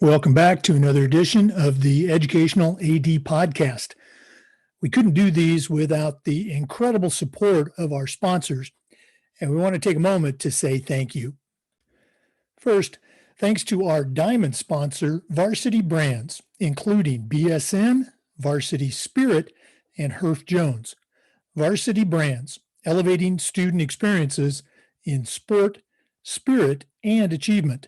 Welcome back to another edition of the Educational AD Podcast. We couldn't do these without the incredible support of our sponsors, and we want to take a moment to say thank you. First, thanks to our diamond sponsor, Varsity Brands, including BSN, Varsity Spirit, and Herff Jones. Varsity Brands, elevating student experiences in sport, spirit, and achievement.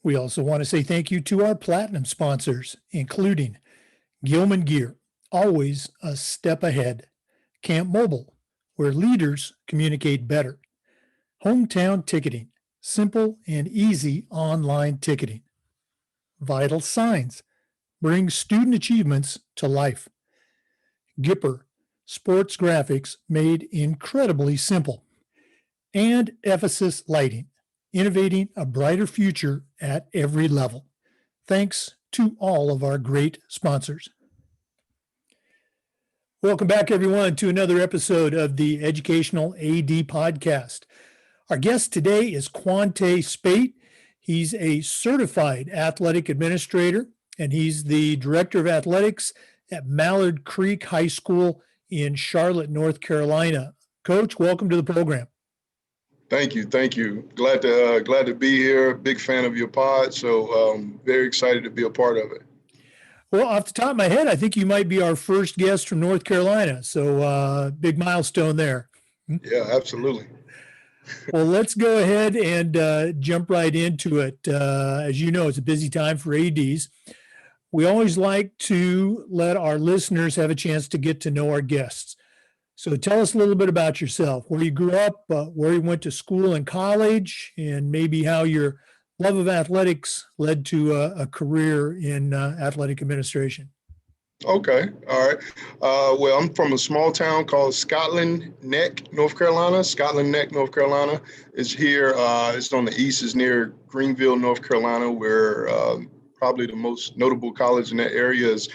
We also want to say thank you to our platinum sponsors, including Gilman Gear, always a step ahead, Camp Mobile, where leaders communicate better, Hometown Ticketing, simple and easy online ticketing, Vital Signs, bring student achievements to life, Gipper, sports graphics made incredibly simple, and Ephesus Lighting, innovating a brighter future at every level. Thanks to all of our great sponsors. Welcome back, everyone, to another episode of the Educational AD Podcast. Our guest today is Quante Speight. He's a certified athletic administrator, and he's the director of athletics at Mallard Creek High School in Charlotte, North Carolina. Coach, welcome to the program. Thank you. Glad to be here. Big fan of your pod, so very excited to be a part of it. Well, off the top of my head, I think you might be our first guest from North Carolina, so big milestone there. Yeah, absolutely. Well, let's go ahead and jump right into it. As you know, it's a busy time for ADs. We always like to let our listeners have a chance to get to know our guests. So tell us a little bit about yourself, where you grew up, where you went to school and college, and maybe how your love of athletics led to a career in athletic administration. Okay, all right. Well, I'm from a small town called Scotland Neck, North Carolina. Scotland Neck, North Carolina is here. It's on the east, is near Greenville, North Carolina, where probably the most notable college in that area is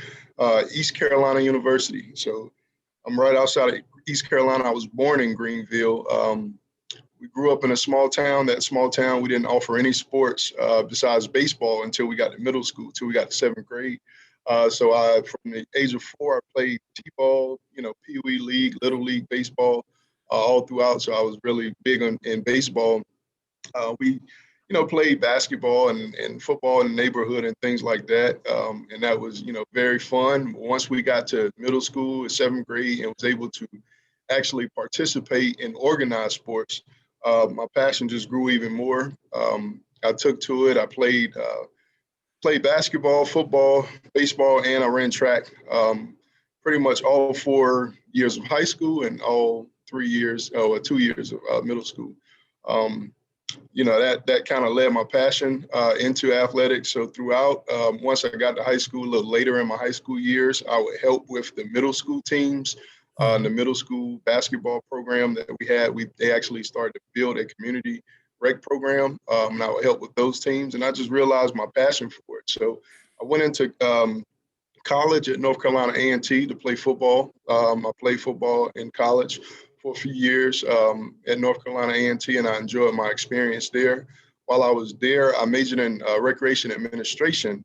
East Carolina University. So I'm right outside of East Carolina. I was born in Greenville. We grew up in a small town. That small town, we didn't offer any sports besides baseball until we got to middle school, until we got to seventh grade. So from the age of 4, I played t-ball, Pee Wee League, Little League baseball all throughout. So I was really big in baseball. We played basketball and football in the neighborhood and things like that. And that was, very fun. Once we got to middle school, 7th grade, and was able to actually participate in organized sports, my passion just grew even more. I took to it. I played basketball, football, baseball, and I ran track pretty much all 4 years of high school and all 2 years of middle school. That kind of led my passion into athletics. So throughout, once I got to high school, a little later in my high school years, I would help with the middle school teams, the middle school basketball program that we had. They actually started to build a community rec program, and I would help with those teams. And I just realized my passion for it. So I went into college at North Carolina A&T to play football. I played football in college for a few years at North Carolina A&T, and I enjoyed my experience there. While I was there, I majored in recreation administration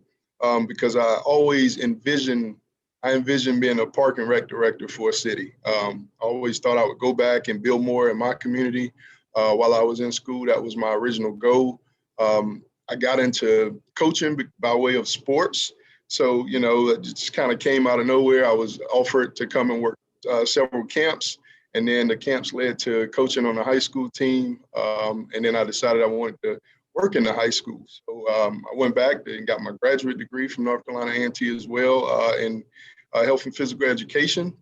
because I always envisioned being a park and rec director for a city. I always thought I would go back and build more in my community. While I was in school, that was my original goal. I got into coaching by way of sports. So, it just kind of came out of nowhere. I was offered to come and work several camps. And then the camps led to coaching on a high school team. And then I decided I wanted to work in the high school. So I went back and got my graduate degree from North Carolina A&T as well in health and physical education.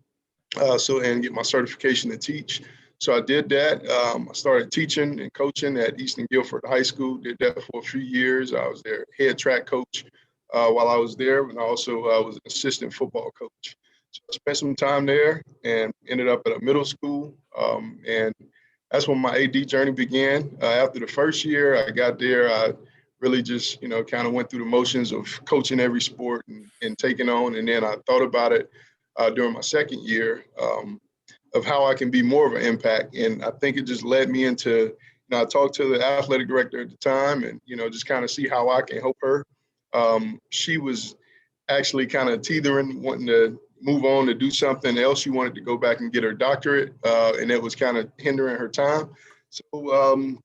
And get my certification to teach. So I did that. I started teaching and coaching at Eastern Guilford High School. Did that for a few years. I was their head track coach while I was there. And I also was an assistant football coach. So I spent some time there and ended up at a middle school. And that's when my AD journey began. After the first year I got there, I really just, kind of went through the motions of coaching every sport and taking on. And then I thought about it during my second year of how I can be more of an impact. And I think it just led me into I talked to the athletic director at the time and, just kind of see how I can help her. She was actually kind of teetering, wanting to move on to do something else. She wanted to go back and get her doctorate, and it was kind of hindering her time. So,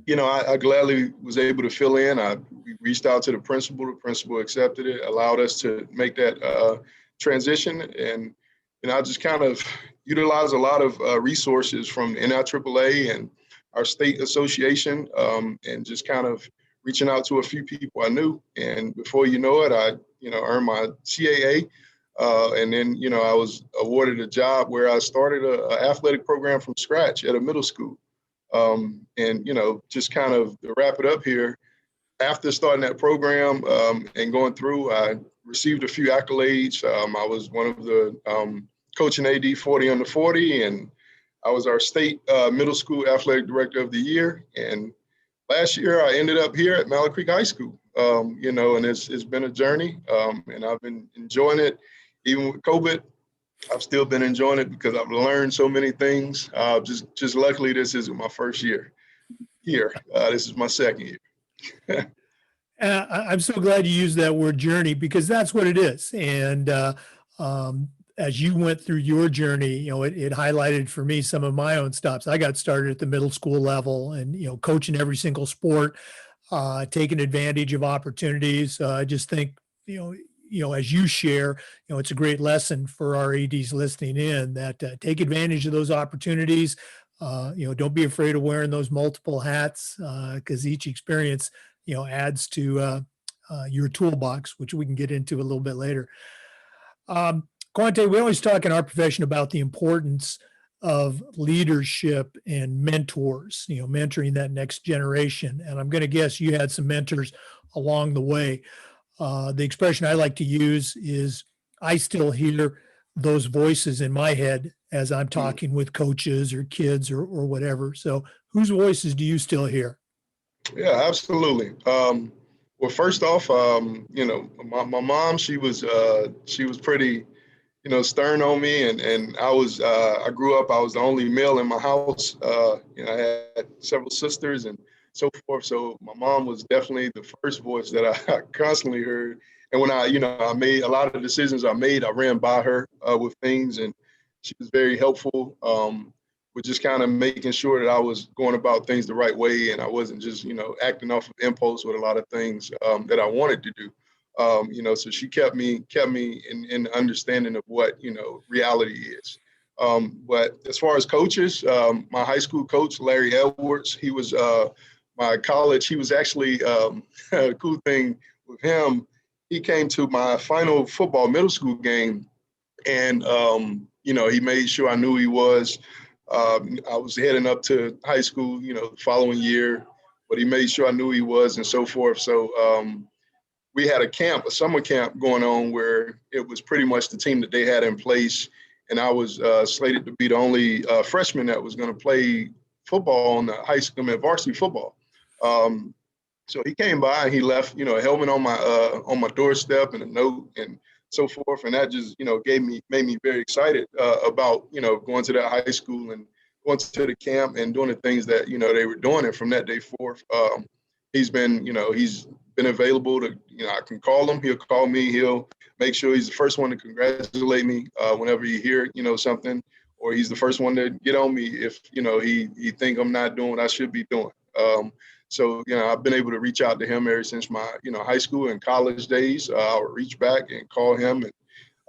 I gladly was able to fill in. We reached out to the principal. The principal accepted it, allowed us to make that transition. And, I just kind of utilized a lot of resources from NIAAA and our state association, and just kind of reaching out to a few people I knew. And before you know it, I, earned my CAA. And then, I was awarded a job where I started an athletic program from scratch at a middle school. And, just kind of to wrap it up here, after starting that program and going through, I received a few accolades. I was one of the coaching AD 40 under 40, and I was our state middle school athletic director of the year. And last year I ended up here at Mallard Creek High School, and it's been a journey, and I've been enjoying it. Even with COVID, I've still been enjoying it because I've learned so many things. Just luckily, this isn't my first year here. This is my second year. I'm so glad you used that word journey, because that's what it is. And as you went through your journey, it highlighted for me some of my own stops. I got started at the middle school level and, coaching every single sport, taking advantage of opportunities. I just think, as you share, it's a great lesson for our ADs listening in that take advantage of those opportunities. Don't be afraid of wearing those multiple hats, because each experience, adds to your toolbox, which we can get into a little bit later. Quante, we always talk in our profession about the importance of leadership and mentors, mentoring that next generation. And I'm going to guess you had some mentors along the way. The expression I like to use is I still hear those voices in my head as I'm talking with coaches or kids or whatever. So whose voices do you still hear? Yeah, absolutely. Well, first off, my mom, she was pretty, stern on me, and I grew up, I was the only male in my house. I had several sisters and so forth. So my mom was definitely the first voice that I constantly heard. And when I made a lot of the decisions I ran by her with things, and she was very helpful with just kind of making sure that I was going about things the right way, and I wasn't just, acting off of impulse with a lot of things that I wanted to do. So she kept me in understanding of what, reality is. But as far as coaches, my high school coach, Larry Edwards, he was my college. He was actually a cool thing with him. He came to my final football middle school game, and, he made sure I knew he was. I was heading up to high school, the following year, but he made sure I knew he was and so forth. So we had a summer camp going on where it was pretty much the team that they had in place. And I was slated to be the only freshman that was going to play football on the high school, varsity football. So he came by and he left, a helmet on my doorstep and a note and so forth. And that just, made me very excited about, going to that high school and going to the camp and doing the things that, they were doing. And from that day forth, he's been available to, I can call him, he'll call me, he'll make sure he's the first one to congratulate me whenever you hear, something, or he's the first one to get on me if, he think I'm not doing what I should be doing. So, I've been able to reach out to him ever since my, high school and college days. I would reach back and call him.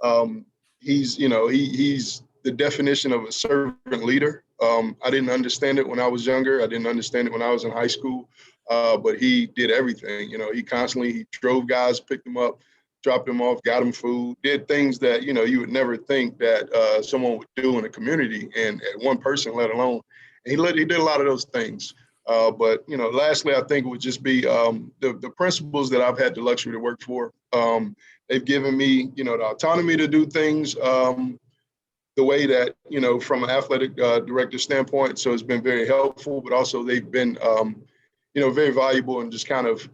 And he's the definition of a servant leader. I didn't understand it when I was younger. I didn't understand it when I was in high school. But he did everything. He drove guys, picked them up, dropped them off, got them food, did things that, you would never think that someone would do in a community and at one person, let alone. And he did a lot of those things. But, lastly, I think it would just be the principals that I've had the luxury to work for. They've given me, the autonomy to do things the way that, from an athletic director standpoint. So it's been very helpful, but also they've been, very valuable and just kind of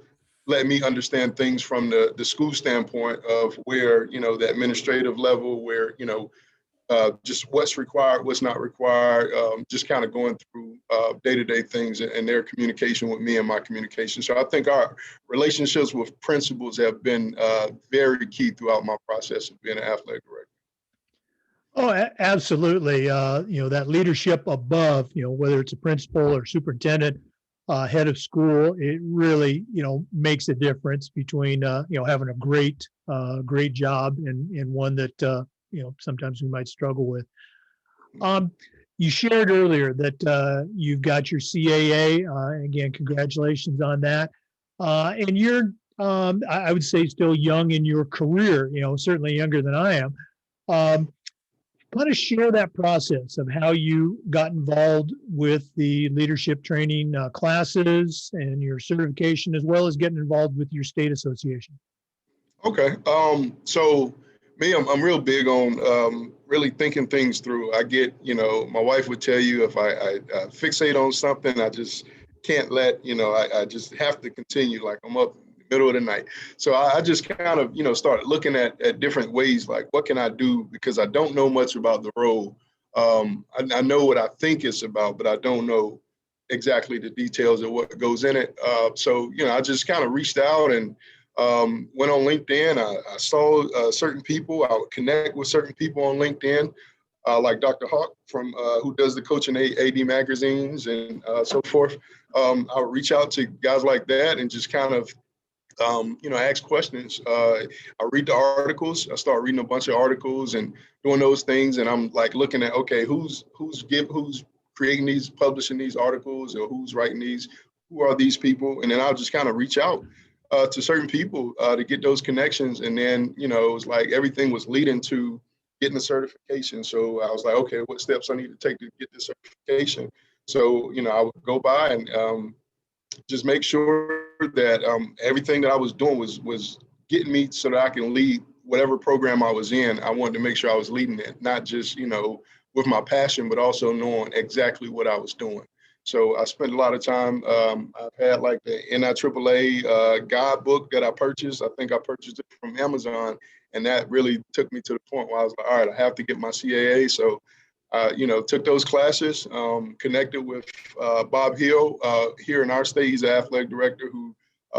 let me understand things from the school standpoint of where, the administrative level, where, just what's required, what's not required, just kind of going through day-to-day things and their communication with me and my communication. So I think our relationships with principals have been very key throughout my process of being an athletic director. Oh, absolutely. That leadership above, whether it's a principal or superintendent, head of school, it really, makes a difference between, having a great job and one that, sometimes we might struggle with. You shared earlier that you've got your CAA. Again, congratulations on that. And you're, I would say, still young in your career, certainly younger than I am. Kind of share that process of how you got involved with the leadership training classes and your certification, as well as getting involved with your state association. Okay. So me, I'm real big on really thinking things through. I get, my wife would tell you if I fixate on something, I just can't let, I just have to continue. Like I'm up in the middle of the night. So I just kind of, started looking at different ways, like what can I do? Because I don't know much about the role. I know what I think it's about, but I don't know exactly the details of what goes in it. So, I just kind of reached out and went on LinkedIn. I saw certain people. I would connect with certain people on LinkedIn, like Dr. Hawk from who does the Coaching AD magazines and so forth. I would reach out to guys like that and just kind of, ask questions. I read the articles. I start reading a bunch of articles and doing those things. And I'm like looking at, okay, who's creating these, publishing these articles, or who's writing these? Who are these people? And then I'll just kind of reach out to certain people to get those connections. And then, it was like everything was leading to getting the certification. So I was like, okay, what steps I need to take to get the certification? So, I would go by and just make sure that everything that I was doing was getting me so that I can lead whatever program I was in. I wanted to make sure I was leading it, not just, with my passion, but also knowing exactly what I was doing. So I spent a lot of time. I've had like the NIAAA guidebook that I purchased. I think I purchased it from Amazon, and that really took me to the point where I was like, all right, I have to get my CAA. So, took those classes, connected with Bob Hill here in our state. He's an athletic director who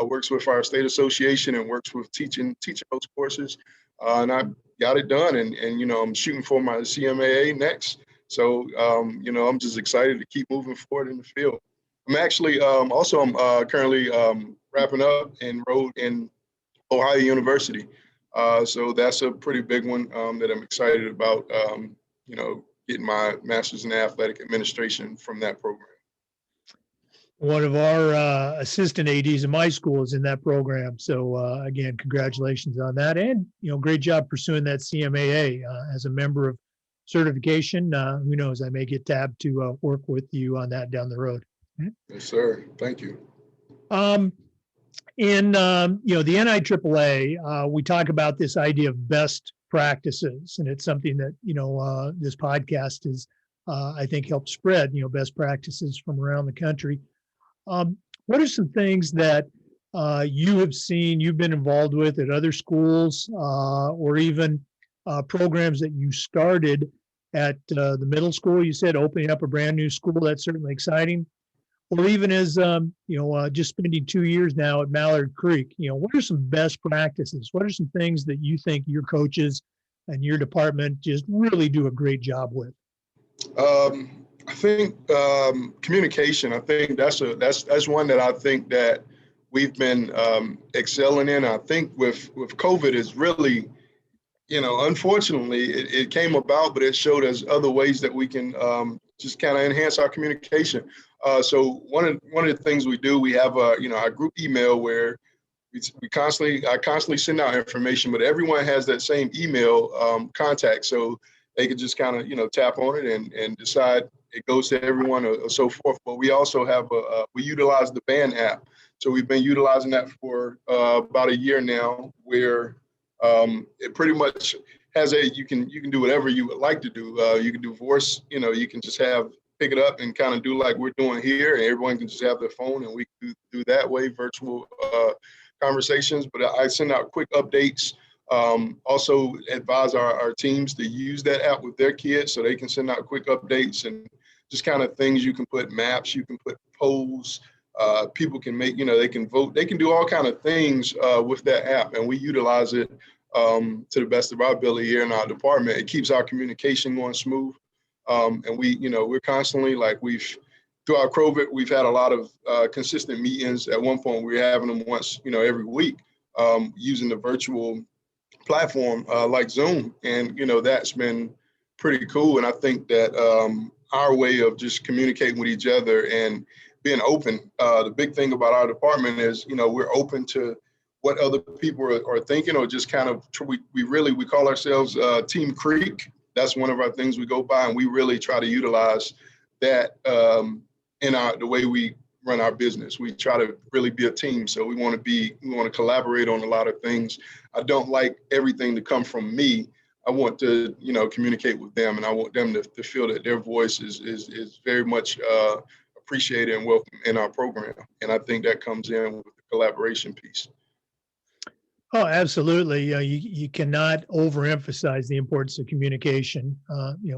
works with our state association and works with teaching those courses. And I got it done, and I'm shooting for my CMAA next. So, I'm just excited to keep moving forward in the field. I'm actually I'm currently wrapping up enrolled in Ohio University. So that's a pretty big one that I'm excited about, getting my master's in athletic administration from that program. One of our assistant ADs in my school is in that program. So again, congratulations on that. And, great job pursuing that CMAA as a member of certification. Who knows, I may get tabbed to work with you on that down the road. Yes, sir. Thank you. In the NIAAA, we talk about this idea of best practices, and it's something that this podcast is, I think, helped spread best practices from around the country. What are some things that you have seen, you've been involved with at other schools, or even programs that you started at the middle school? You said opening up a brand new school. That's certainly exciting. Or even as, just spending 2 years now at Mallard Creek, what are some best practices? What are some things that you think your coaches and your department just really do a great job with? I think communication. I think that's one that I think that we've been excelling in. I think with COVID is really, unfortunately, it came about, but it showed us other ways that we can just kind of enhance our communication. So one of the things we do, we have our group email where I constantly send out information, but everyone has that same email contact, so they can just kind of tap on it and decide it goes to everyone or so forth. But we also have we utilize the band app, so we've been utilizing that for about a year now, where it pretty much has you can do whatever you would like to do. You can do voice, you can just pick it up and kind of do like we're doing here, and everyone can just have their phone, and we can do that way, virtual conversations. But I send out quick updates Also advise our teams to use that app with their kids so they can send out quick updates and just kind of things. You can put maps, you can put polls, people can make, they can vote, they can do all kind of things with that app, and we utilize it to the best of our ability here in our department. It keeps our communication going smooth. And we're constantly, throughout COVID, we've had a lot of consistent meetings. At one point, we were having them once, every week, using the virtual platform like Zoom. And, that's been pretty cool. And I think that our way of just communicating with each other and being open, the big thing about our department is, we're open to what other people are thinking, or just kind of, we call ourselves Team Creek. That's one of our things we go by, and we really try to utilize that in the way we run our business. We try to really be a team. So we want to collaborate on a lot of things. I don't like everything to come from me. I want to, communicate with them, and I want them to feel that their voice is very much appreciated and welcome in our program. And I think that comes in with the collaboration piece. Oh, absolutely. You cannot overemphasize the importance of communication,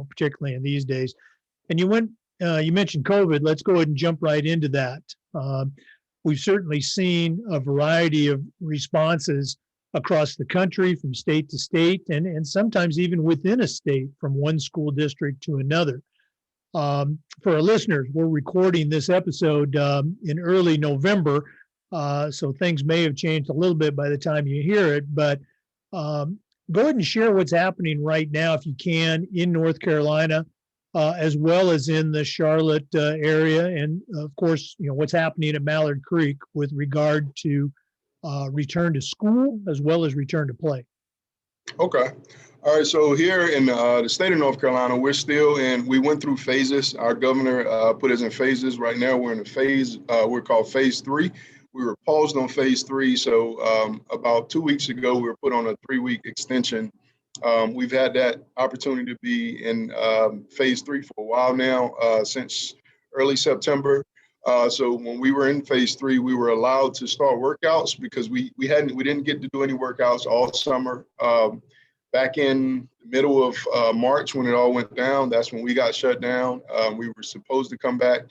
particularly in these days. And you mentioned COVID. Let's go ahead and jump right into that. We've certainly seen a variety of responses across the country, from state to state, and sometimes even within a state, from one school district to another. For our listeners, we're recording this episode in early November, so things may have changed a little bit by the time you hear it, but go ahead and share what's happening right now, if you can, in North Carolina, as well as in the Charlotte area, and of course, what's happening at Mallard Creek with regard to return to school as well as return to play. Okay. All right. So here in the state of North Carolina, we went through phases. Our governor put us in phases. Right now, we're in a phase, we're called phase 3. We were paused on phase 3. So about 2 weeks ago, we were put on a 3-week extension. We've had that opportunity to be in phase 3 for a while now, since early September. So when we were in phase 3, we were allowed to start workouts because we didn't get to do any workouts all summer. Back in the middle of March, when it all went down, that's when we got shut down. We were supposed to come back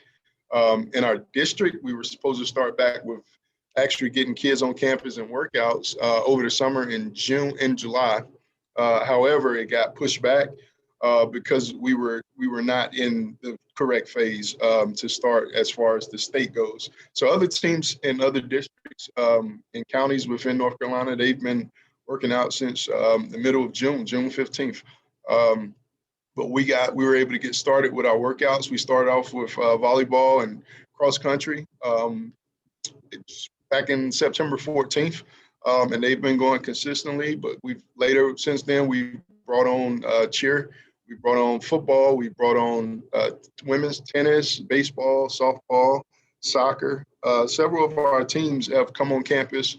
in our district. We were supposed to start back with actually getting kids on campus and workouts over the summer in June and July. However, it got pushed back because we were not in the correct phase to start as far as the state goes. So other teams in other districts and counties within North Carolina, they've been working out since the middle of June 15th. But we were able to get started with our workouts. We started off with volleyball and cross country back in September 14th. And they've been going consistently, but since then, we brought on cheer, we brought on football, we brought on women's tennis, baseball, softball, soccer. Several of our teams have come on campus.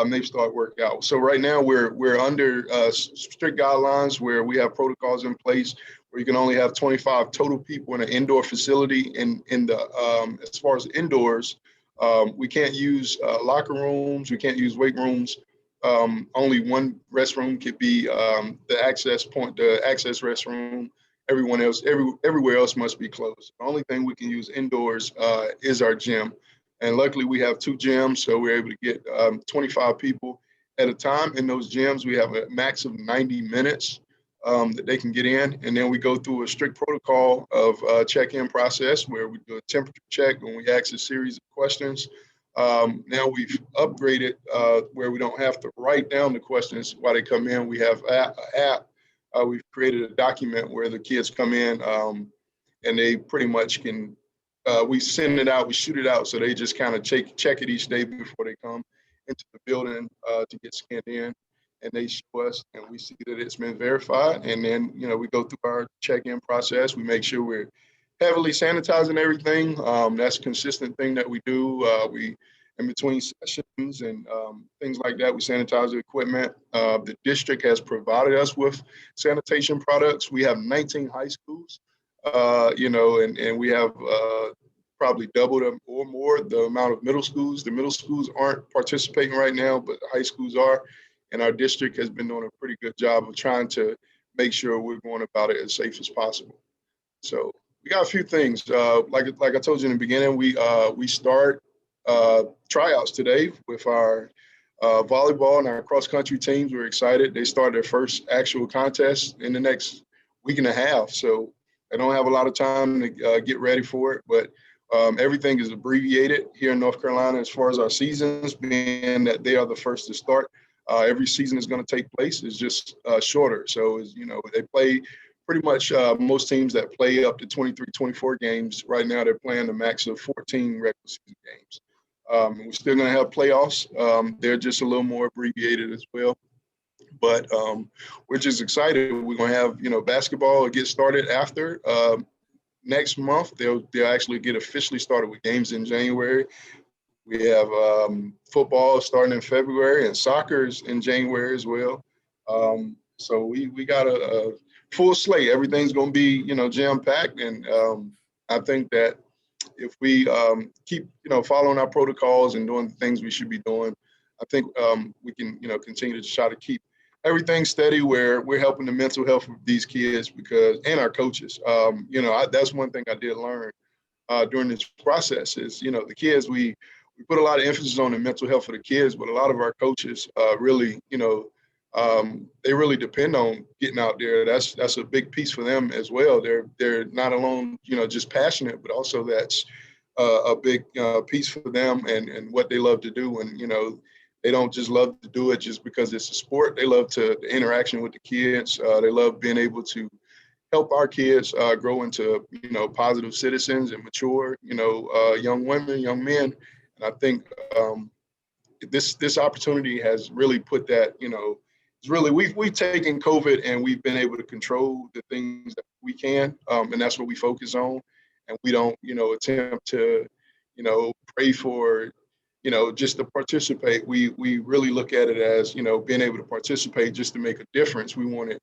They've started working out. So right now we're under strict guidelines where we have protocols in place where you can only have 25 total people in an indoor facility. As far as indoors, we can't use locker rooms. We can't use weight rooms. Only one restroom could be the access restroom. Everywhere else must be closed. The only thing we can use indoors is our gym. And luckily we have 2 gyms, so we're able to get 25 people at a time. In those gyms, we have a max of 90 minutes that they can get in. And then we go through a strict protocol of check-in process where we do a temperature check and we ask a series of questions. Now we've upgraded where we don't have to write down the questions while they come in. We have an app. We've created a document where the kids come in and they pretty much can, we send it out, we shoot it out. So they just kind of check it each day before they come into the building to get scanned in. And they show us, and we see that it's been verified. And then, we go through our check-in process. We make sure we're heavily sanitizing everything. That's a consistent thing that we do. In between sessions and things like that, we sanitize the equipment. The district has provided us with sanitation products. We have 19 high schools, and we have probably doubled or more the amount of middle schools. The middle schools aren't participating right now, but the high schools are. and our district has been doing a pretty good job of trying to make sure we're going about it as safe as possible. So we got a few things. Like I told you in the beginning, we start tryouts today with our volleyball and our cross country teams. We're excited. They start their first actual contest in the next week and a half. So I don't have a lot of time to get ready for it, but everything is abbreviated here in North Carolina as far as our seasons, being that they are the first to start. Every season is going to take place. It's just shorter. So, they play pretty much most teams that play up to 23, 24 games. Right now, they're playing a max of 14 regular season games. We're still going to have playoffs. They're just a little more abbreviated as well. But we're just excited. We're going to have, basketball get started after. Next month, they'll actually get officially started with games in January. We have football starting in February and soccer's in January as well. So we got a full slate. Everything's going to be, jam-packed. And I think that if we keep, following our protocols and doing the things we should be doing, I think we can, continue to try to keep everything steady where we're helping the mental health of these kids and our coaches. That's one thing I did learn during this process is, the kids, we put a lot of emphasis on the mental health of the kids, but a lot of our coaches really, they really depend on getting out there. That's a big piece for them as well. They're not alone, just passionate, but also that's a big piece for them and what they love to do. And, they don't just love to do it just because it's a sport. They love the interaction with the kids. They love being able to help our kids grow into, positive citizens and mature, young women, young men. And I think this opportunity has really put that, it's really, we've taken COVID and we've been able to control the things that we can. And that's what we focus on. And we don't, attempt to, pray for, just to participate. We really look at it as, being able to participate just to make a difference. We want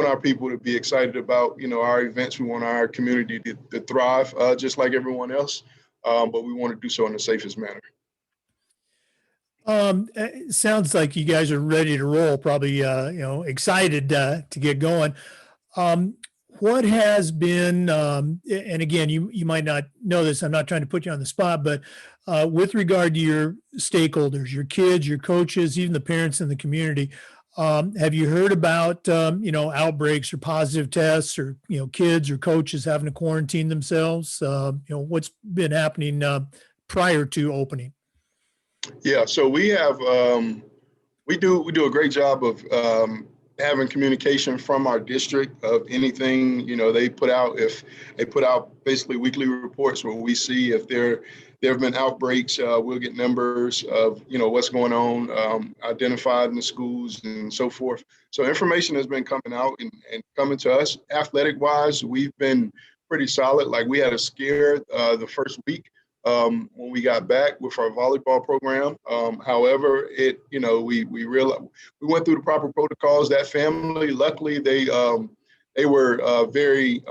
our people to be excited about, our events. We want our community to thrive just like everyone else. But we want to do so in the safest manner. It sounds like you guys are ready to roll, probably, excited to get going. What has been, and again, you might not know this, I'm not trying to put you on the spot, but with regard to your stakeholders, your kids, your coaches, even the parents in the community, have you heard about, outbreaks or positive tests or, kids or coaches having to quarantine themselves? What's been happening prior to opening? Yeah, so we have, we do a great job of having communication from our district of anything, they put out basically weekly reports where we see if there have been outbreaks. We'll get numbers of, what's going on, identified in the schools and so forth. So information has been coming out and coming to us. Athletic wise, we've been pretty solid. Like we had a scare the first week when we got back with our volleyball program. However, we realized we went through the proper protocols. That family, luckily, they were very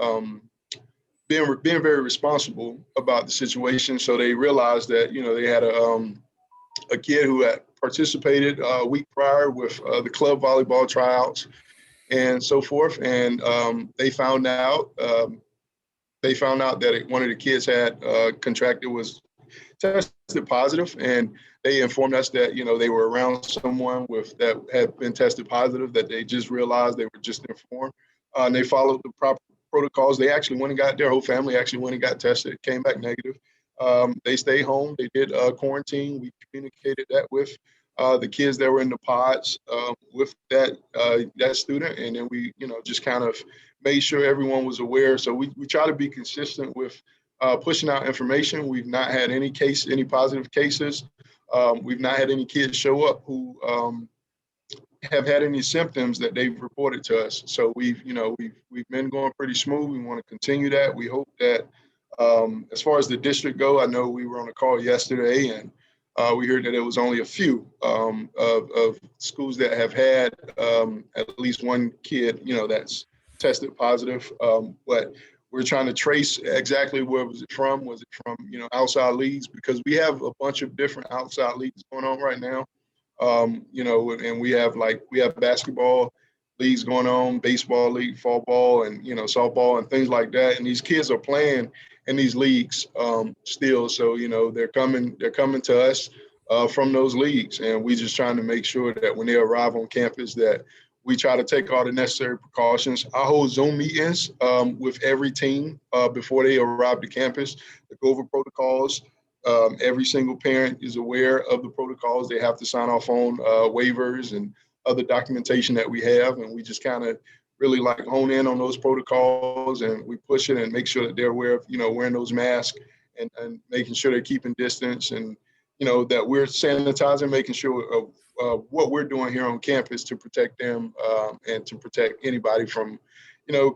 being very responsible about the situation. So they realized that they had a kid who had participated a week prior with the club volleyball tryouts and so forth, and they found out. They found out that one of the kids had was tested positive, and they informed us that, they were around someone that had been tested positive, that they just realized they were just informed. And they followed the proper protocols. They actually went and their whole family actually went and got tested, came back negative. They stayed home. They did quarantine. We communicated that with the kids that were in the pods with that student. And then we, just kind of made sure everyone was aware. So we try to be consistent with pushing out information. We've not had any positive cases. We've not had any kids show up who have had any symptoms that they've reported to us. So we've been going pretty smooth. We want to continue that. We hope that as far as the district go, I know we were on a call yesterday and we heard that it was only a few of schools that have had at least one kid, that's tested positive. But we're trying to trace exactly where was it from. Was it from, outside leagues? Because we have a bunch of different outside leagues going on right now. And we have basketball leagues going on, baseball league, fall ball, and, softball and things like that. And these kids are playing in these leagues still. So, they're coming to us from those leagues. And we just trying to make sure that when they arrive on campus that we try to take all the necessary precautions. I hold Zoom meetings with every team before they arrive to campus to go over protocols. Every single parent is aware of the protocols. They have to sign off on waivers and other documentation that we have. And we just kind of really hone in on those protocols, and we push it and make sure that they're aware of, wearing those masks and making sure they're keeping distance, and, that we're sanitizing, making sure of what we're doing here on campus to protect them and to protect anybody from,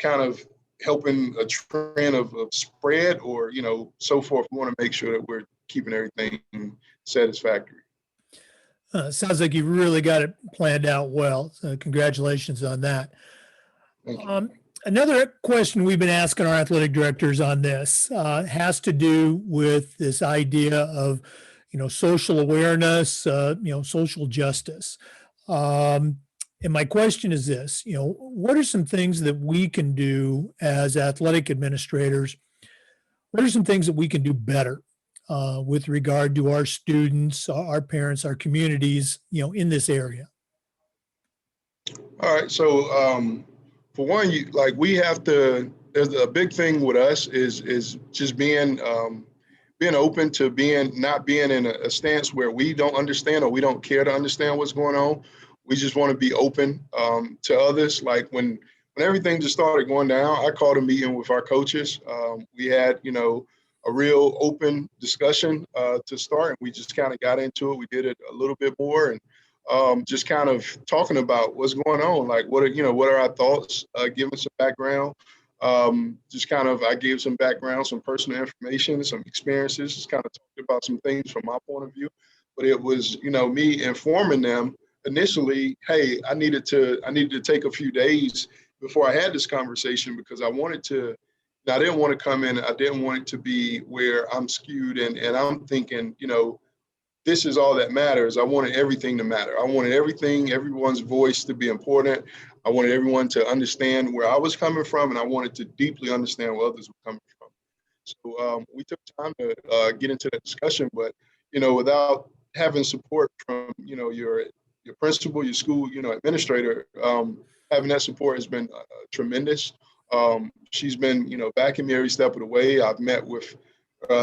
kind of helping a trend of spread or, so forth. We want to make sure that we're keeping everything satisfactory. Sounds like you really got it planned out well. So congratulations on that. Thank you. Another question we've been asking our athletic directors on this has to do with this idea of, social awareness, social justice. And my question is this, what are some things that we can do as athletic administrators? What are some things that we can do better with regard to our students, our parents, our communities, in this area? All right. So for one, we have to. There's a big thing with us is just being open to not being in a stance where we don't understand or we don't care to understand what's going on. We just want to be open to others. Like when everything just started going down, I called a meeting with our coaches. We had, a real open discussion to start, and we just kind of got into it. We did it a little bit more, and just kind of talking about what's going on. Like what are our thoughts? Giving some background. I gave some background, some personal information, some experiences, just kind of talked about some things from my point of view. But it was, me informing them initially, hey, I needed to take a few days before I had this conversation, because I didn't want to come in, I didn't want it to be where I'm skewed and I'm thinking, this is all that matters. I wanted everything to matter. I wanted everyone's voice to be important. I wanted everyone to understand where I was coming from, and I wanted to deeply understand where others were coming from. So we took time to get into that discussion, but, without having support from, your principal, your school, administrator, having that support has been tremendous. She's been, backing me every step of the way. I've met with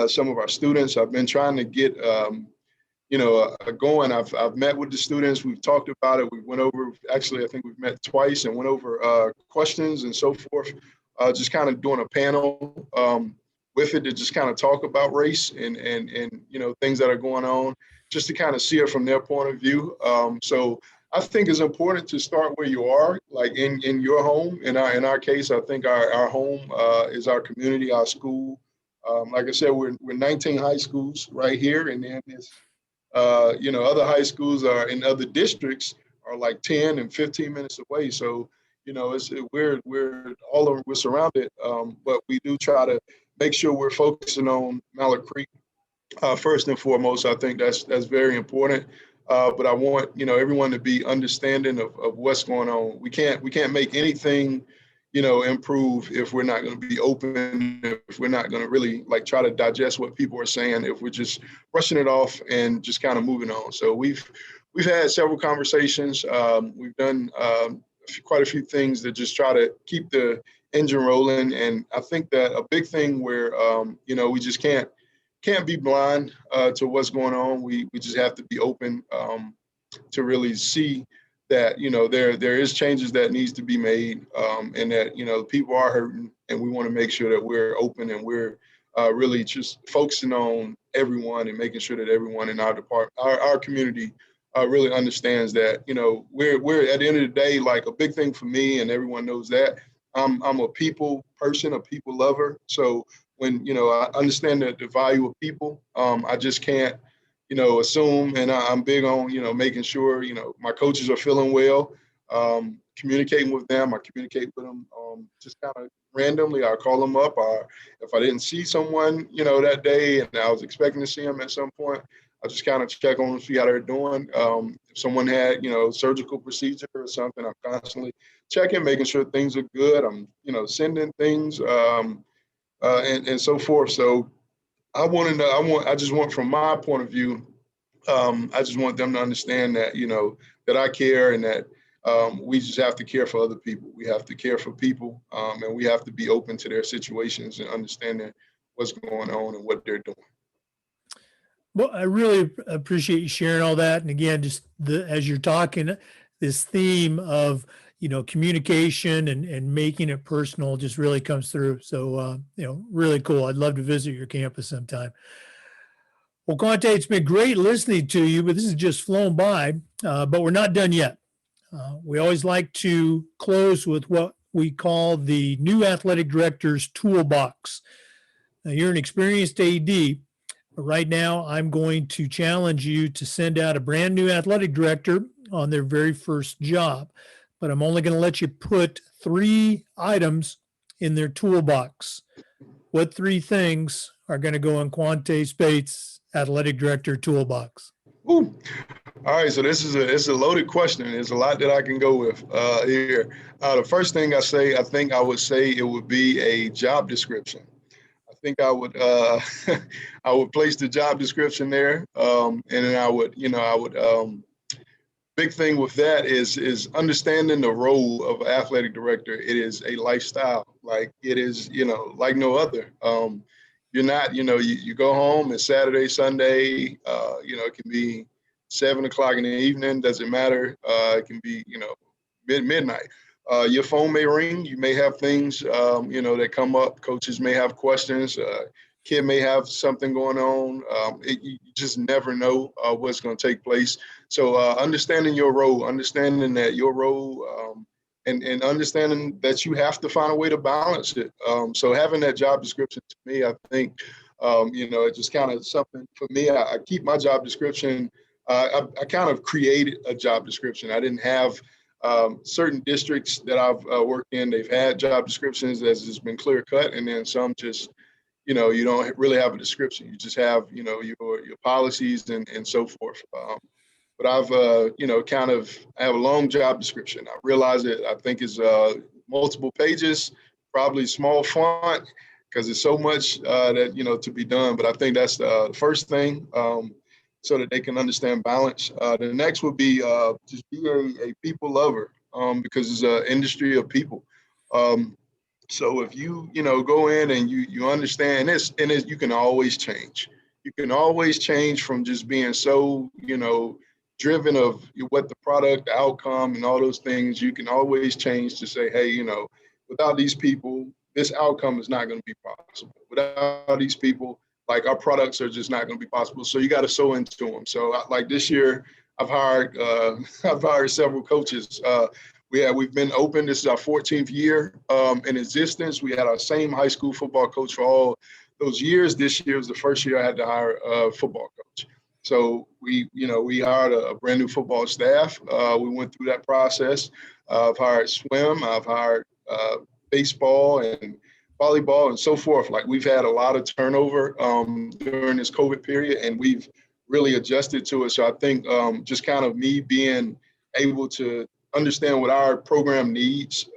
some of our students. I've been trying to get, going. I've met with the students. We've talked about it. We went over, actually, I think we've met twice and went over questions and so forth, just kind of doing a panel with it to just kind of talk about race and things that are going on, just to kind of see it from their point of view. So I think it's important to start where you are, like in your home. In our case, I think our home is our community, our school. Like I said, we're 19 high schools right here, and then there's other high schools are in other districts are like 10 and 15 minutes away. So, we're surrounded, but we do try to make sure we're focusing on Mallard Creek first and foremost. I think that's very important. But I want, everyone to be understanding of what's going on. We can't make anything, improve if we're not going to be open, if we're not going to really try to digest what people are saying, if we're just brushing it off and just kind of moving on. So we've had several conversations. We've done quite a few things to just try to keep the engine rolling. And I think that a big thing where, we just can't be blind to what's going on. We just have to be open to really see that, there is changes that needs to be made, and that, people are hurting, and we want to make sure that we're open and we're really just focusing on everyone and making sure that everyone in our department, our community really understands that, we're at the end of the day, like a big thing for me, and everyone knows that I'm a people person, a people lover. So when, I understand the value of people, I just can't, assume, and I'm big on, making sure, my coaches are feeling well, communicating with them. I communicate with them just kind of randomly. I'll call them up. If I didn't see someone, that day and I was expecting to see them at some point, I just kind of check on them, see how they're doing. If someone had, surgical procedure or something, I'm constantly checking, making sure things are good. I'm, sending things and so forth. So I just want from my point of view, I just want them to understand that, that I care and that we just have to care for other people. We have to care for people and we have to be open to their situations and understanding what's going on and what they're doing. Well, I really appreciate you sharing all that. And again, just as you're talking, this theme of, communication and making it personal just really comes through. So, really cool. I'd love to visit your campus sometime. Well, Quante, it's been great listening to you, but this has just flown by, but we're not done yet. We always like to close with what we call the new athletic director's toolbox. Now, you're an experienced AD. But right now, I'm going to challenge you to send out a brand new athletic director on their very first job. But I'm only going to let you put 3 items in their toolbox. What 3 things are going to go in Quante Speight's athletic director toolbox? Ooh. All right, so it's a loaded question. There's a lot that I can go with here. The first thing I think I would say it would be a job description. I think I would I would place the job description there, and then I would big thing with that is understanding the role of an athletic director. It is a lifestyle, like it is like no other. You're not you go home, it's Saturday, Sunday, it can be 7 o'clock in the evening, doesn't matter. It can be midnight. Your phone may ring. You may have things, that come up. Coaches may have questions. Kid may have something going on. You just never know what's going to take place. So understanding your role, understanding that your role, and understanding that you have to find a way to balance it. So having that job description to me, I think, it's just kind of something for me. I keep my job description. I kind of created a job description. I didn't have certain districts that I've worked in. They've had job descriptions that's just been clear cut, and then some just, you don't really have a description. You just have, your policies and so forth. But I've, I have a long job description. I realize it. I think it's multiple pages, probably small font, because there's so much that to be done. But I think that's the first thing. So that they can understand balance. The next would be just be a people lover because it's an industry of people. So if you go in and you understand this, and you can always change. You can always change from just being so driven of what the product, the outcome, and all those things. You can always change to say, hey, without these people, this outcome is not going to be possible. Without these people, like our products are just not going to be possible. So you got to sew into them. So like this year, I've hired several coaches. We've been open. This is our 14th year in existence. We had our same high school football coach for all those years. This year was the first year I had to hire a football coach. So we hired a brand new football staff. We went through that process. I've hired swim. I've hired baseball and volleyball and so forth. Like we've had a lot of turnover during this COVID period, and we've really adjusted to it. So I think just kind of me being able to understand what our program needs,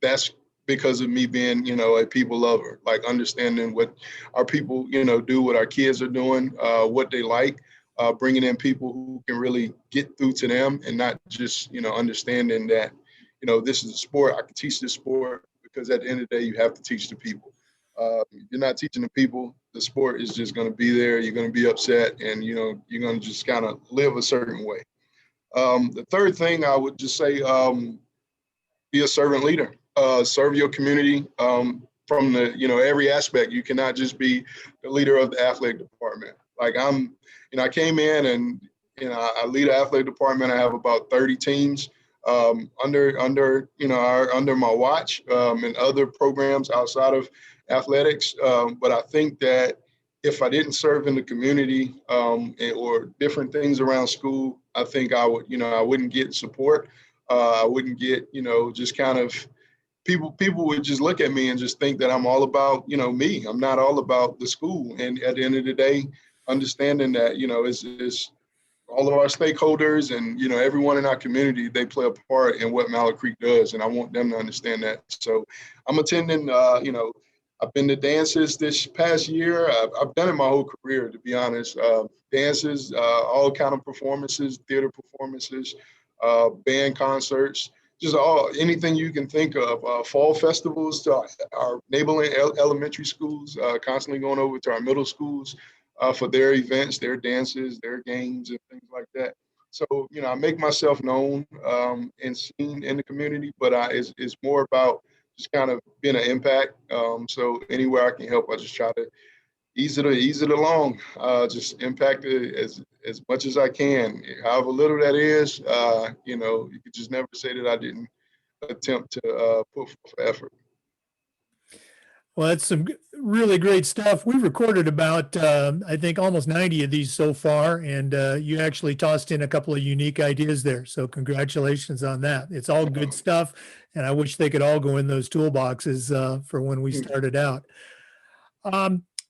that's because of me being, a people lover, like understanding what our people, do, what our kids are doing, what they like, bringing in people who can really get through to them and not just, understanding that, this is a sport. I can teach this sport. Because at the end of the day, you have to teach the people. You're not teaching the people, the sport is just going to be there. You're going to be upset, and you're going to just kind of live a certain way. The third thing I would just say, be a servant leader. Serve your community from the every aspect. You cannot just be the leader of the athletic department. Like I came in and I lead an athletic department. I have about 30 teams. Under my watch and other programs outside of athletics. But I think that if I didn't serve in the community or different things around school, I think I wouldn't get support. I wouldn't get, just kind of people would just look at me and just think that I'm all about, me. I'm not all about the school. And at the end of the day, understanding that, it's all of our stakeholders and, everyone in our community, they play a part in what Mallard Creek does. And I want them to understand that. So I'm attending, I've been to dances this past year. I've done it my whole career, to be honest. Dances, all kind of performances, theater performances, band concerts, just anything you can think of. Fall festivals to our neighboring elementary schools, constantly going over to our middle schools for their events, their dances, their games, and things like that. So, I make myself known and seen in the community, but it's more about just kind of being an impact. So anywhere I can help, I just try to ease it along, just impact it as much as I can, however little that is. You could just never say that I didn't attempt to put forth effort. Well, that's some really great stuff. We recorded about, I think, almost 90 of these so far, and you actually tossed in a couple of unique ideas there. So congratulations on that. It's all good stuff, and I wish they could all go in those toolboxes for when we started out.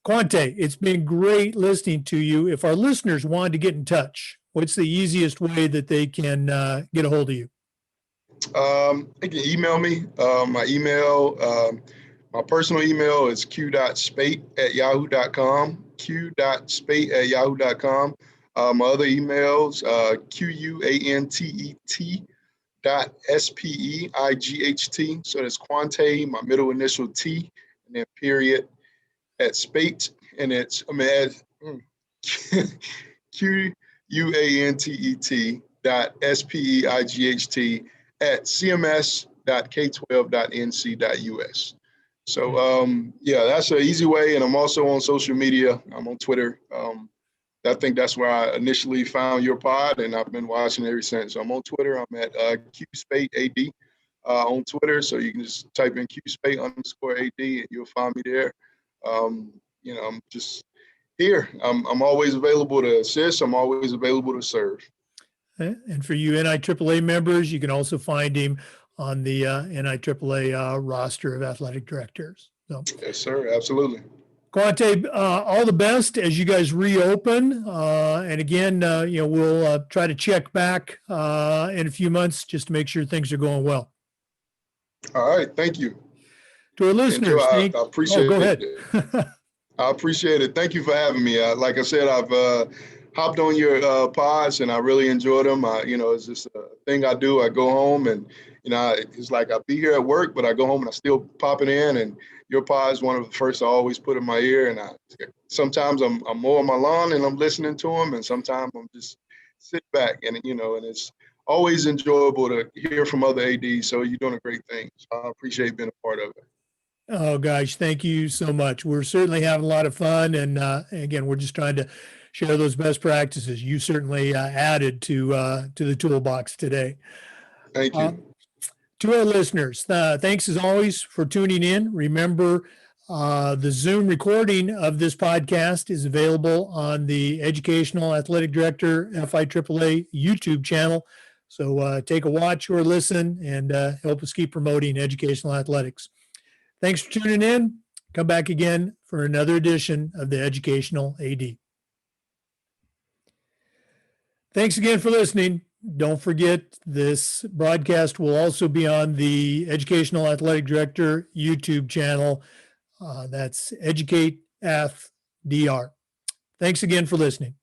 Quante, it's been great listening to you. If our listeners wanted to get in touch, what's the easiest way that they can get a hold of you? They can email me. My personal email is q.speight@yahoo.com, q.speight@yahoo.com. My other emails, quantet.speight. So that's Quante, my middle initial T, and then period at Speight, and it's quantet.speight @cms.k12.nc.us. So that's an easy way. And I'm also on social media. I'm on Twitter. I think that's where I initially found your pod, and I've been watching ever since. So I'm on Twitter. I'm at QSpeightAD on Twitter. So you can just type in QSpeight_AD and you'll find me there. I'm just here. I'm always available to assist. I'm always available to serve. And for you NIAAA members, you can also find him on the NIAAA roster of athletic directors. So, yes, sir. Absolutely. Quante, all the best as you guys reopen. And again, we'll try to check back in a few months just to make sure things are going well. All right. Thank you. To our listeners, I appreciate go ahead. I appreciate it. Thank you for having me. Like I said, I've hopped on your pods and I really enjoy them. It's just a thing I do. I go home and, it's like I be here at work, but I go home and I still pop it in. And your pod is one of the first I always put in my ear. And sometimes I'm mowing my lawn and I'm listening to them. And sometimes I'm just sit back and, and it's always enjoyable to hear from other ADs. So you're doing a great thing. So I appreciate being a part of it. Oh, gosh, thank you so much. We're certainly having a lot of fun. And again, we're just trying to share those best practices. You certainly added to the toolbox today. Thank you. To our listeners, thanks as always for tuning in. Remember, the Zoom recording of this podcast is available on the Educational Athletic Director FIAAA YouTube channel. So take a watch or listen and help us keep promoting educational athletics. Thanks for tuning in. Come back again for another edition of the Educational AD. Thanks again for listening. Don't forget, this broadcast will also be on the Educational Athletic Director YouTube channel. That's EducateAthDir. Thanks again for listening.